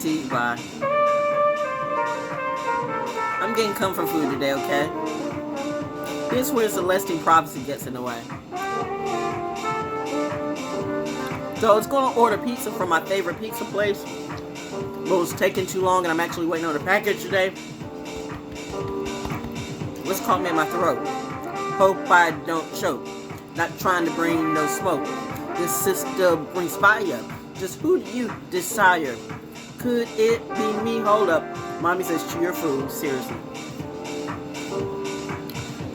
to. Bye. I'm getting comfort food today, okay? Here's where Celestine prophecy gets in the way. So I was going to order pizza from my favorite pizza place, but it was taking too long, and I'm actually waiting on the package today. What's caught me in my throat? Hope I don't choke. Not trying to bring no smoke. This sister brings fire. Just who do you desire? Could it be me? Hold up. Mommy says chew your food. Seriously.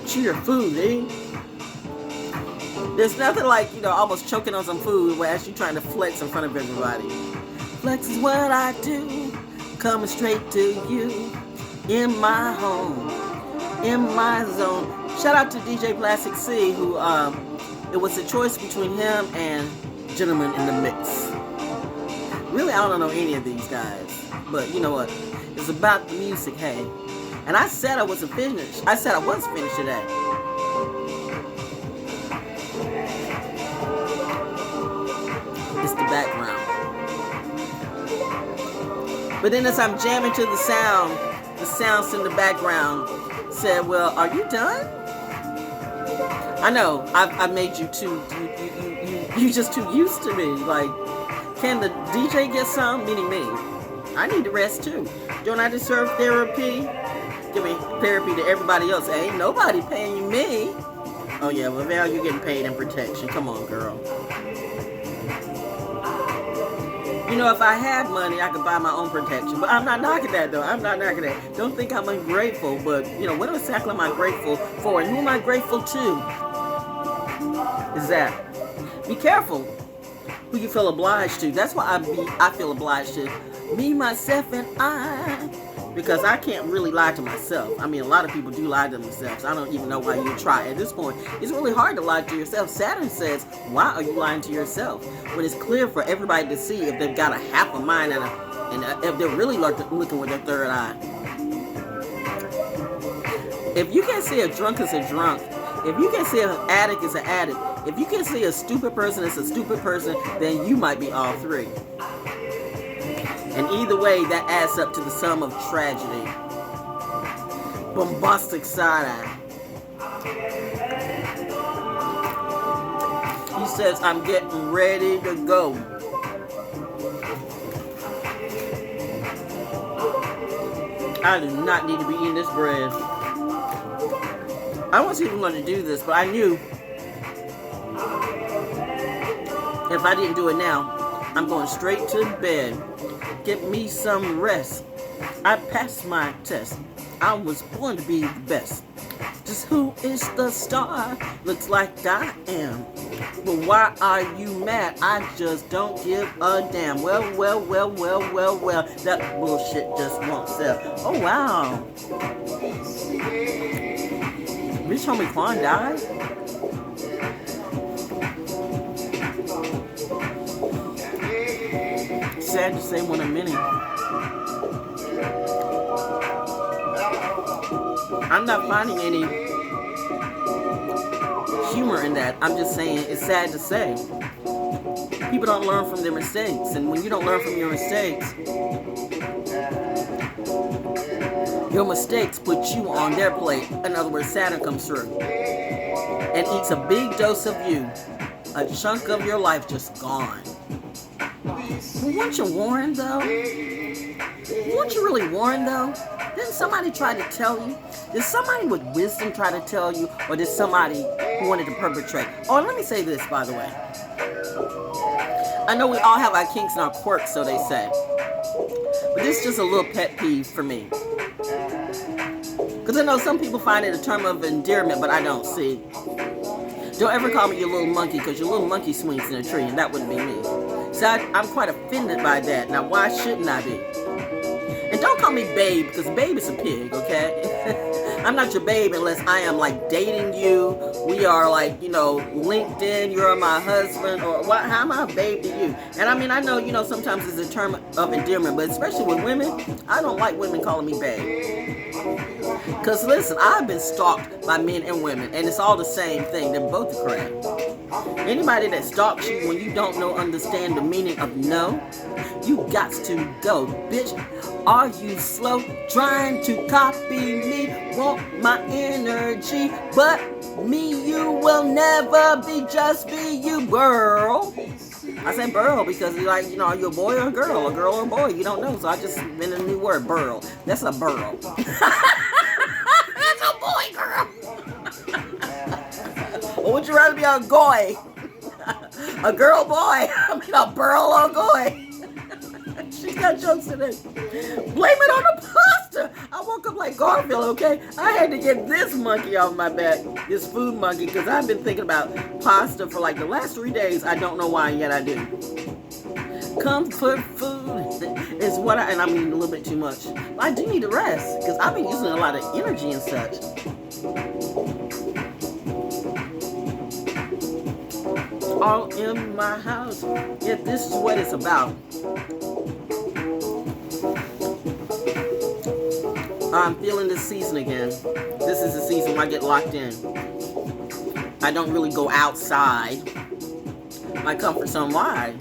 Chew your food, eh? There's nothing like, almost choking on some food whereas you trying to flex in front of everybody. Flex is what I do. Coming straight to you. In my home. In my zone. Shout out to DJ Plastic C, who, it was a choice between him and Gentleman in the Mix. Really, I don't know any of these guys. But you know what? It's about the music, hey. And I said I wasn't finished. I said I was finished today. It's the background. But then as I'm jamming to the sounds in the background said, well, are you done? I know, I made you too, you just too used to me. Like, can the DJ get some? Meaning me. I need to rest too. Don't I deserve therapy? Give me therapy to everybody else. Ain't nobody paying me. Oh yeah, well Val, you're getting paid in protection. Come on, girl. If I had money, I could buy my own protection. But I'm not knocking that, though. I'm not knocking that. Don't think I'm ungrateful. But, what exactly am I grateful for? And who am I grateful to? Is that. Be careful who you feel obliged to. That's why I feel obliged to me, myself, and I. Because I can't really lie to myself. I mean, a lot of people do lie to themselves. I don't even know why you try. At this point, it's really hard to lie to yourself. Saturn says, why are you lying to yourself? When it's clear for everybody to see if they've got a half a mind and if they're really looking with their third eye. If you can't see a drunk is a drunk, if you can't see an addict is an addict, if you can't see a stupid person is a stupid person, then you might be all three. And either way, that adds up to the sum of tragedy. Bombastic side-eye. He says, I'm getting ready to go. I do not need to be eating this bread. I wasn't even going to do this, but I knew if I didn't do it now, I'm going straight to bed. Get me some rest. I passed my test. I was born to be the best. Just who is the star? Looks like I am. But why are you mad? I just don't give a damn. Well. That bullshit just won't sell. Oh, wow. Rich Homie Quan died? Sad to say, one of many. I'm not finding any humor in that. I'm just saying it's sad to say. People don't learn from their mistakes. And when you don't learn from your mistakes put you on their plate. In other words, Saturn comes through and eats a big dose of you. A chunk of your life just gone. Well, weren't you warned, though? Weren't you really warned, though? Didn't somebody try to tell you? Did somebody with wisdom try to tell you? Or did somebody who wanted to perpetrate? Oh, let me say this, by the way. I know we all have our kinks and our quirks, so they say. But this is just a little pet peeve for me. Because I know some people find it a term of endearment, but I don't see. Don't ever call me your little monkey, because your little monkey swings in a tree, and that wouldn't be me. So I'm quite offended by that. Now, why shouldn't I be? And don't call me babe, because babe is a pig, okay? I'm not your babe unless I am, like, dating you. We are, like, linked in. You're my husband. Or what? How am I a babe to you? And, I mean, I know, sometimes it's a term of endearment. But especially with women, I don't like women calling me babe. Because listen, I've been stalked by men and women, and it's all the same thing. They're both crap. Anybody that stalks you when you don't understand the meaning of no, you got to go. Bitch, are you slow? Trying to copy me, want my energy, but me, you will never be, just be you, girl. I said burl because you like, are you a boy or a girl or a boy? You don't know, so I just invented a new word, burl. That's a burl. That's a boy, girl. Or would you rather be a goy? A girl boy? I mean, a burl or a goy? She got jokes today. Blame it on the pasta. I woke up like Garfield, okay? I had to get this monkey off my back, this food monkey, because I've been thinking about pasta for like the last 3 days. I don't know why, yet I do. Comfort food is what and I'm eating a little bit too much. But I do need to rest, because I've been using a lot of energy and such. All in my house. Yeah, this is what it's about. I'm feeling this season again. This is the season where I get locked in. I don't really go outside my comfort zone. Why?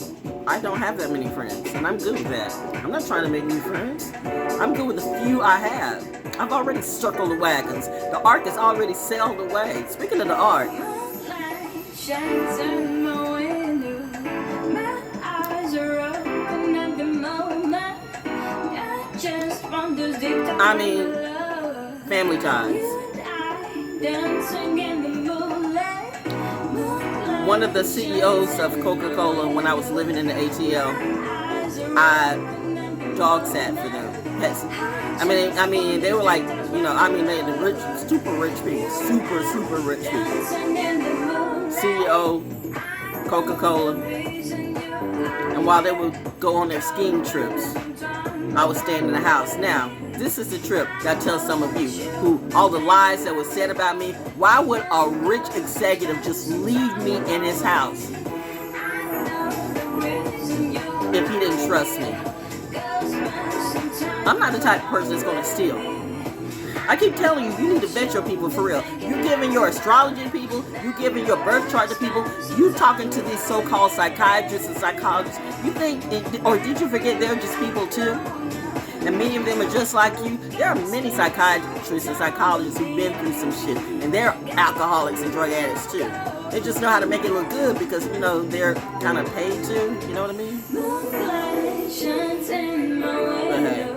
I don't have that many friends, and I'm good with that. I'm not trying to make new friends. I'm good with the few I have. I've already circled the wagons. The ark is already sailed away. Speaking of the ark, I mean, family ties. One of the CEOs of Coca-Cola, when I was living in the ATL, I dog sat for them. Pets. I mean, they were like, they the rich, super rich people, super rich people. CEO, Coca-Cola, and while they would go on their skiing trips, I was staying in the house. Now, this is the trip that I tell some of you who all the lies that were said about me. Why would a rich executive just leave me in his house if he didn't trust me? I'm not the type of person that's going to steal. I keep telling you, you need to vet your people for real. You giving your astrology to people, you giving your birth chart to people, you talking to these so-called psychiatrists and psychologists. You think, or did you forget they're just people too? And many of them are just like you. There are many psychiatrists and psychologists who've been through some shit, and they're alcoholics and drug addicts too. They just know how to make it look good because, they're kind of paid to, you know what I mean? But hey,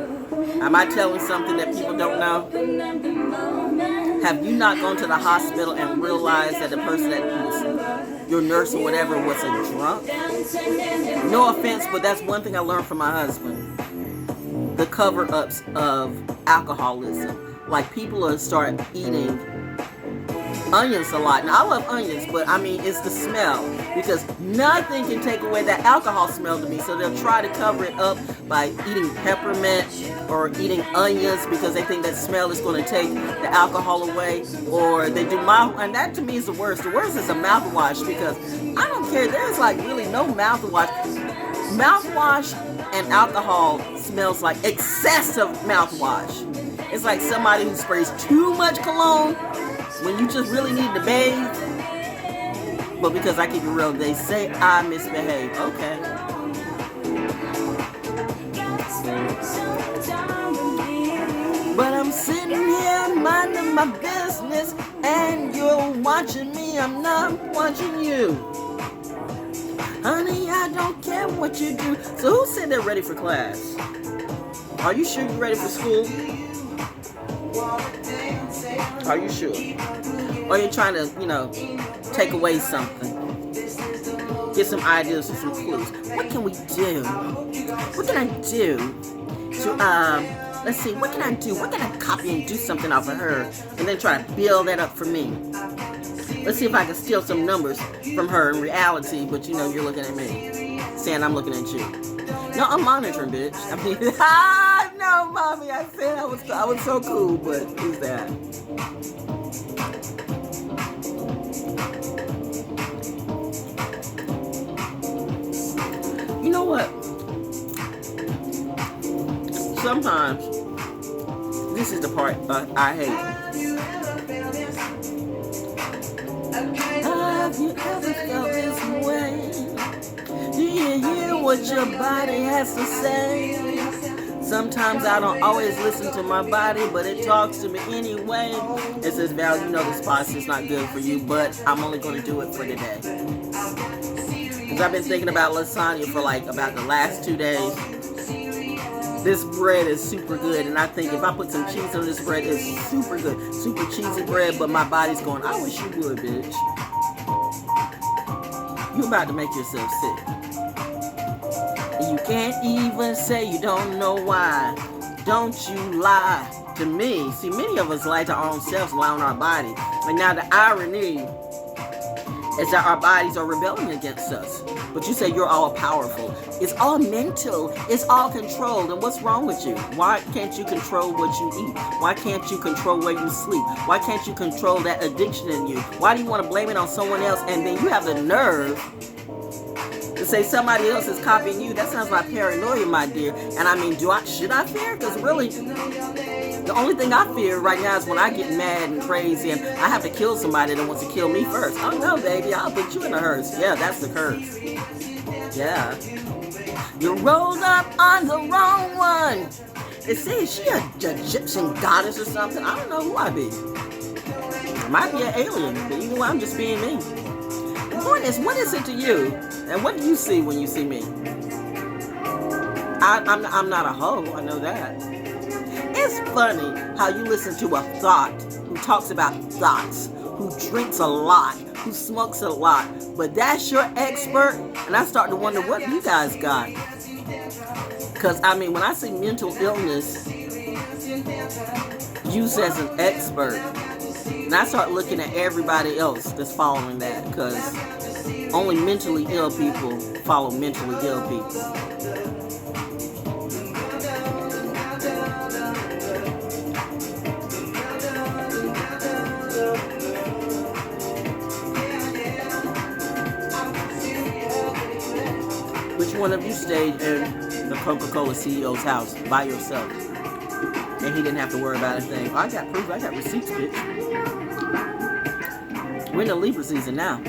am I telling something that people don't know? Have you not gone to the hospital and realized that the person that was your nurse or whatever was a drunk? No offense, but that's one thing I learned from my husband. The cover-ups of alcoholism. Like, people will start eating onions a lot. Now, I love onions, but it's the smell. Because nothing can take away that alcohol smell to me. So they'll try to cover it up by eating peppermint or eating onions because they think that smell is going to take the alcohol away. Or they do and that to me is the worst. The worst is a mouthwash because I don't care. There's like really no mouthwash. Mouthwash and alcohol smells like excessive mouthwash. It's like somebody who sprays too much cologne when you just really need to bathe. But because I keep it real, they say I misbehave. Okay. But I'm sitting here minding my business and you're watching me. I'm not watching you. Honey, I don't care what you do. So who said they're ready for class? Are you sure you're ready for school? Are you sure? Or you're trying to, take away something? Get some ideas or some clues. What can we do? What can I do to, let's see, what can I do? What can I copy and do something off of her and then try to build that up for me? Let's see if I can steal some numbers from her in reality, but you're looking at me, saying I'm looking at you. No, I'm monitoring, bitch. No, mommy, I said I was so cool, but who's that? You know what? Sometimes This is the part I hate. Have you ever felt this way? Do you hear what your body has to say? Sometimes I don't always listen to my body, but it talks to me anyway. It says, Val, you know this pasta is not good for you, but I'm only going to do it for today. Because I've been thinking about lasagna for like about the last 2 days. This bread is super good, and I think if I put some cheese on this bread, it's super good. Super cheesy bread, but my body's going, I wish you would, bitch. You're about to make yourself sick. You can't even say you don't know why. Don't you lie to me. See, many of us lie to our own selves, lie on our body. And now the irony is that our bodies are rebelling against us. But you say you're all powerful. It's all mental. It's all controlled. And what's wrong with you? Why can't you control what you eat? Why can't you control where you sleep? Why can't you control that addiction in you? Why do you want to blame it on someone else? And then you have the nerve to say somebody else is copying you. That sounds like paranoia, my dear. And I mean, should I fear? Because really, the only thing I fear right now is when I get mad and crazy and I have to kill somebody that wants to kill me first. Oh no, baby, I'll put you in a hearse. Yeah, that's the curse. Yeah. You rolled up on the wrong one. They say, is she an Egyptian goddess or something? I don't know who I be. Might be an alien, but you know what? I'm just being me. The point is, what is it to you? And what do you see when you see me? I'm not a hoe, I know that. It's funny how you listen to a thought who talks about thoughts, who drinks a lot, who smokes a lot, but that's your expert, and I start to wonder what you guys got. Because, I mean, when I see mental illness used as an expert, and I start looking at everybody else that's following that, because only mentally ill people follow mentally ill people. Which one of you stayed in the Coca-Cola CEO's house by yourself and he didn't have to worry about a thing? I got proof. I got receipts, bitch. We're in the Libra season now.